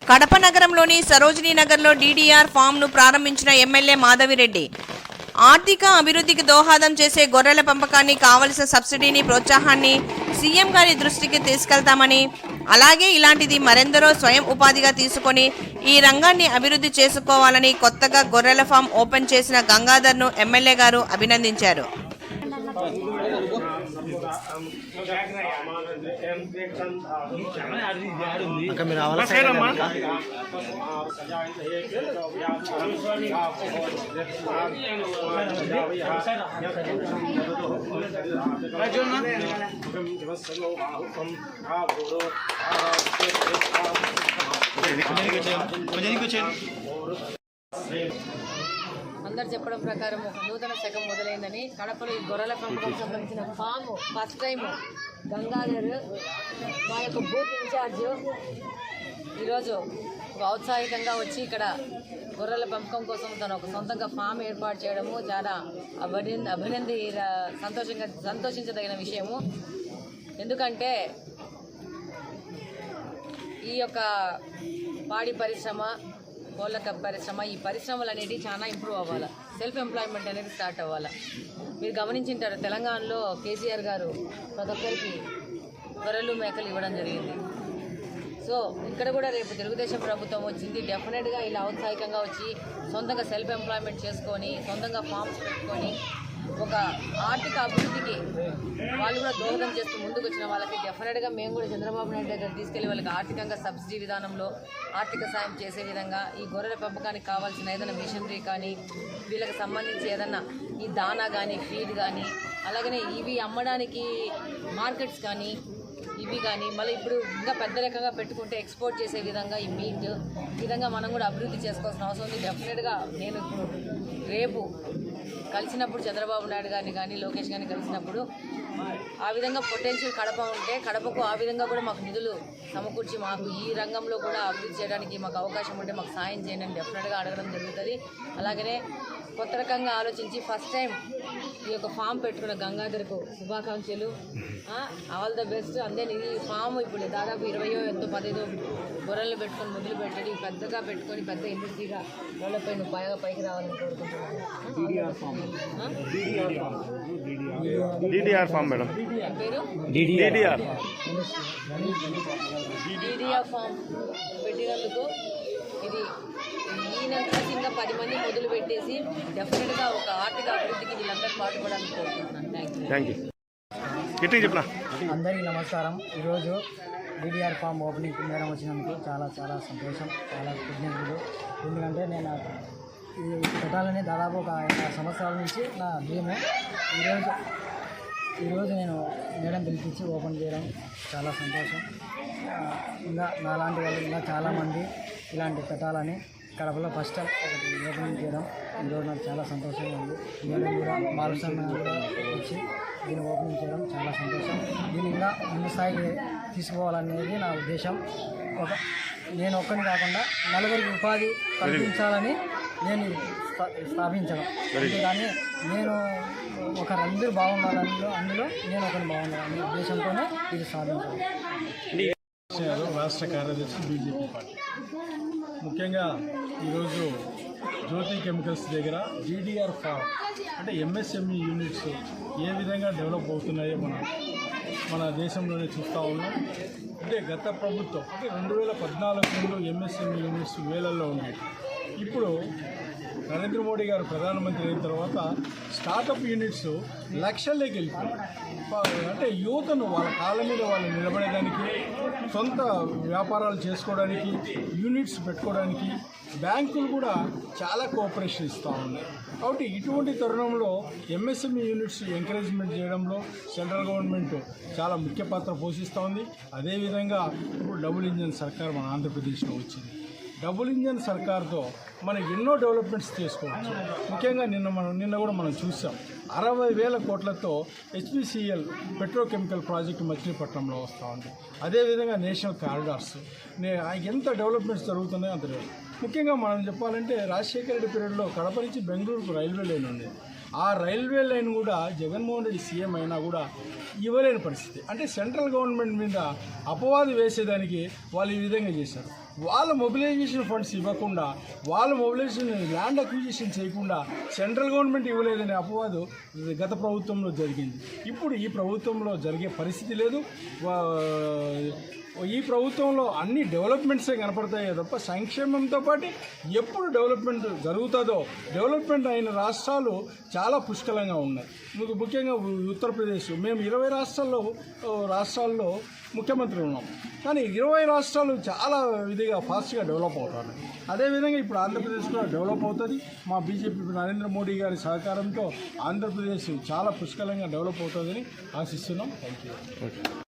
కడప నగరంలోని సరోజినీ నగర్లో డీడీఆర్ ఫామ్ను ప్రారంభించిన ఎమ్మెల్యే మాధవిరెడ్డి ఆర్థిక అభివృద్ధికి దోహదం చేసే గొర్రెల పెంపకాన్ని కావలసిన సబ్సిడీని ప్రోత్సాహాన్ని సీఎం గారి దృష్టికి తీసుకెళ్తామని, అలాగే ఇలాంటిది మరెందరో స్వయం ఉపాధిగా తీసుకొని ఈ రంగాన్ని అభివృద్ధి చేసుకోవాలని కొత్తగా గొర్రెల ఫామ్ ఓపెన్ చేసిన గంగాధర్ను ఎమ్మెల్యే గారు అభినందించారు. అందరు చెప్పడం ప్రకారం ఒక నూతన శకం మొదలైందని కడపలో ఈ గొర్రెల పెంపకం సంబంధించిన ఫామ్ ఫస్ట్ టైం గంగాధర్ మా యొక్క బూత్ ఇన్ఛార్జ్ ఈరోజు ఔత్సాహికంగా వచ్చి ఇక్కడ గొర్రెల పెంపకం కోసం తను ఒక సొంతంగా ఫామ్ ఏర్పాటు చేయడము చాలా సంతోషించదగిన విషయము. ఎందుకంటే ఈ యొక్క పాడి పరిశ్రమ, కోళ్ళ పరిశ్రమ, ఈ పరిశ్రమలు అనేవి చాలా ఇంప్రూవ్ అవ్వాలి, సెల్ఫ్ ఎంప్లాయ్మెంట్ అనేది స్టార్ట్ అవ్వాలి. మీరు గమనించింటారు, తెలంగాణలో కేసీఆర్ గారు ప్రతి ఒక్కరికి గొర్రెలు మేకలు ఇవ్వడం జరిగింది. సో ఇక్కడ కూడా రేపు తెలుగుదేశం ప్రభుత్వం వచ్చింది, డెఫినెట్గా ఇలా ఔత్సాహికంగా వచ్చి సొంతంగా సెల్ఫ్ ఎంప్లాయ్మెంట్ చేసుకొని సొంతంగా ఫామ్స్ పెట్టుకొని ఒక ఆర్థిక అభివృద్ధికి వాళ్ళు కూడా దోహదం చేస్తూ ముందుకు వచ్చిన వాళ్ళకి డెఫినెట్గా మేము కూడా చంద్రబాబు నాయుడు దగ్గర తీసుకెళ్లి వాళ్ళకి ఆర్థికంగా సబ్సిడీ విధానంలో ఆర్థిక సాయం చేసే విధంగా ఈ గొర్రెల పెంపకానికి కావాల్సిన ఏదైనా మిషనరీ కానీ, వీళ్ళకి సంబంధించి ఏదన్నా ఈ దానా కానీ, ఫీడ్ కానీ, అలాగనే ఇవి అమ్మడానికి మార్కెట్స్ కానీ, ఇవి కానీ మళ్ళీ ఇప్పుడు ఇంకా పెద్ద రకంగా పెట్టుకుంటే ఎక్స్పోర్ట్ చేసే విధంగా ఈ మీట్ ఈ విధంగా మనం కూడా అభివృద్ధి చేసుకోవాల్సిన అవసరం ఉంది. డెఫినెట్గా నేను ఇప్పుడు రేపు కలిసినప్పుడు చంద్రబాబు నాయుడు గారిని కానీ, లోకేష్ గారిని కలిసినప్పుడు ఆ విధంగా పొటెన్షియల్ కడప ఉంటే కడపకు ఆ విధంగా కూడా మాకు నిధులు సమకూర్చి మాకు ఈ రంగంలో కూడా అభివృద్ధి చేయడానికి మాకు అవకాశం ఉంటే మాకు సాయం చేయండి అని డెఫినెట్గా అడగడం జరుగుతుంది. అలాగనే కొత్త రకంగా ఆలోచించి ఫస్ట్ టైం ఈ యొక్క ఫామ్ పెట్టుకున్న గంగాధర్కు శుభాకాంక్షలు, ఆల్ ద బెస్ట్. అందరినీ ఈ ఫామ్ ఇప్పుడు దాదాపు 20 ఎంతో 15 గొర్రెలు పెట్టుకొని మొదలు పెట్టండి, పెద్దగా పెట్టుకొని పెద్ద ఇండస్ట్రీగా డెవలప్ అయిన బాగా పైకి రావాలని కోరుకుంటున్నాను. పేరు డీడీఆర్ ఫామ్ పెట్టినందుకు ఇది ఈయన ఇంకా 10 మంది మొదలు పెట్టేసి డెఫినెట్గా ఒక ఆర్థిక అభివృద్ధికి వీళ్ళందరూ పాటుపడాలని కోరుకుంటున్నాను. Thank you. అందరికీ నమస్కారం. ఈరోజు డీడీఆర్ ఫామ్ ఓపెనింగ్ మేడం వచ్చినందుకు చాలా చాలా సంతోషం, చాలా కృతజ్ఞతలు. ఎందుకంటే నేను ఇది పెట్టాలని దాదాపు ఒక 5 సంవత్సరాల నుంచి నా డ్రీము. ఈరోజు నేను మేడం పిలిపించి ఓపెన్ చేయడం చాలా సంతోషం. ఇంకా నాలాంటి వాళ్ళు ఇంకా చాలామంది ఇలాంటి పెట్టాలని కడపలో ఫస్ట్ టైం ఒకటి ఓపెనింగ్ చేయడం ఈరోజు నాకు చాలా సంతోషంగా ఉంది. మేడం కూడా బాలసన్న కూడా వచ్చి దీన్ని ఓపెనింగ్ చేయడం చాలా సంతోషం. దీన్ని ఇంకా ముందు స్థాయికి తీసుకోవాలనేది నా ఉద్దేశం. నేను ఒక్కని కాకుండా నలుగురికి ఉపాధి కల్పించాలని నేను స్థాపించడం. అంతేగాని నేను ఒకరందరూ బాగుండాలని అందులో నేను ఒకరిని బాగుండాలనే ఉద్దేశంతోనే ఇది సాధించాలి. రాష్ట్ర కార్యదర్శి బీజేపీ పార్టీ. ముఖ్యంగా ఈరోజు జ్యోతి కెమికల్స్ దగ్గర డీడీఆర్ ఫామ్ అంటే ఎంఎస్ఎంఈ యూనిట్స్ ఏ విధంగా డెవలప్ అవుతున్నాయో మన దేశంలోనే చూస్తూ ఉన్నాం. అంటే గత ప్రభుత్వం అంటే 2014 ముందు ఎంఎస్ఎంఈ యూనిట్స్ వేలల్లో ఉండేవి. ఇప్పుడు నరేంద్ర మోడీ గారు ప్రధానమంత్రి అయిన తర్వాత స్టార్టప్ యూనిట్స్ లక్షల్లోకి వెళ్ళిపోయాయి. అంటే యువతను వాళ్ళ కాళ్ళ మీద వాళ్ళు నిలబడేదానికి, సొంత వ్యాపారాలు చేసుకోవడానికి, యూనిట్స్ పెట్టుకోవడానికి బ్యాంకులు కూడా చాలా కోఆపరేషన్ ఇస్తూ ఉన్నాయి. కాబట్టి ఇటువంటి తరుణంలో ఎంఎస్ఎంఈ యూనిట్స్ ఎంకరేజ్మెంట్ చేయడంలో సెంట్రల్ గవర్నమెంట్ చాలా ముఖ్య పాత్ర పోషిస్తూ ఉంది. అదేవిధంగా ఇప్పుడు డబుల్ ఇంజన్ సర్కార్ మన ఆంధ్రప్రదేశ్లో వచ్చింది. డబుల్ ఇంజన్ సర్కార్తో మనం ఎన్నో డెవలప్మెంట్స్ చేసుకోవచ్చు. ముఖ్యంగా నిన్న కూడా మనం చూసాం 60,000 కోట్లతో హెచ్పిసిఎల్ పెట్రోకెమికల్ ప్రాజెక్టు మచిలీపట్నంలో వస్తూ ఉంది. అదేవిధంగా నేషనల్ కారిడార్స్ ఎంత డెవలప్మెంట్స్ జరుగుతున్నాయో అంత. ముఖ్యంగా మనం చెప్పాలంటే రాజశేఖర రెడ్డి పీరియడ్లో కడప నుంచి బెంగళూరుకు రైల్వే లైన్ ఉంది. ఆ రైల్వే లైన్ కూడా జగన్మోహన్ రెడ్డి సీఎం అయినా కూడా ఇవ్వలేని పరిస్థితి. అంటే సెంట్రల్ గవర్నమెంట్ మీద అపవాదు వేసేదానికి వాళ్ళు ఈ విధంగా చేశారు. వాళ్ళ మొబిలైజేషన్ ఫండ్స్ ఇవ్వకుండా, వాళ్ళ మొబిలైజేషన్ ల్యాండ్ అక్విజిషన్ చేయకుండా సెంట్రల్ గవర్నమెంట్ ఇవ్వలేదనే అపవాదు గత ప్రభుత్వంలో జరిగింది. ఇప్పుడు ఈ ప్రభుత్వంలో జరిగే పరిస్థితి లేదు. ఈ ప్రభుత్వంలో అన్ని డెవలప్మెంట్సే కనపడతాయే తప్ప సంక్షేమంతో పాటు ఎప్పుడు డెవలప్మెంట్ జరుగుతుందో, డెవలప్మెంట్ అయిన రాష్ట్రాలు చాలా పుష్కలంగా ఉన్నాయి. ముఖ్యంగా ఉత్తరప్రదేశ్, మేము 20 రాష్ట్రాల్లో ముఖ్యమంత్రులు ఉన్నాం, కానీ 20 రాష్ట్రాలు చాలా విధిగా ఫాస్ట్గా డెవలప్ అవుతారు. అదేవిధంగా ఇప్పుడు ఆంధ్రప్రదేశ్ కూడా డెవలప్ అవుతుంది. మా బీజేపీ నరేంద్ర మోడీ గారి సహకారంతో ఆంధ్రప్రదేశ్ చాలా పుష్కలంగా డెవలప్ అవుతుందని ఆశిస్తున్నాం. Thank you.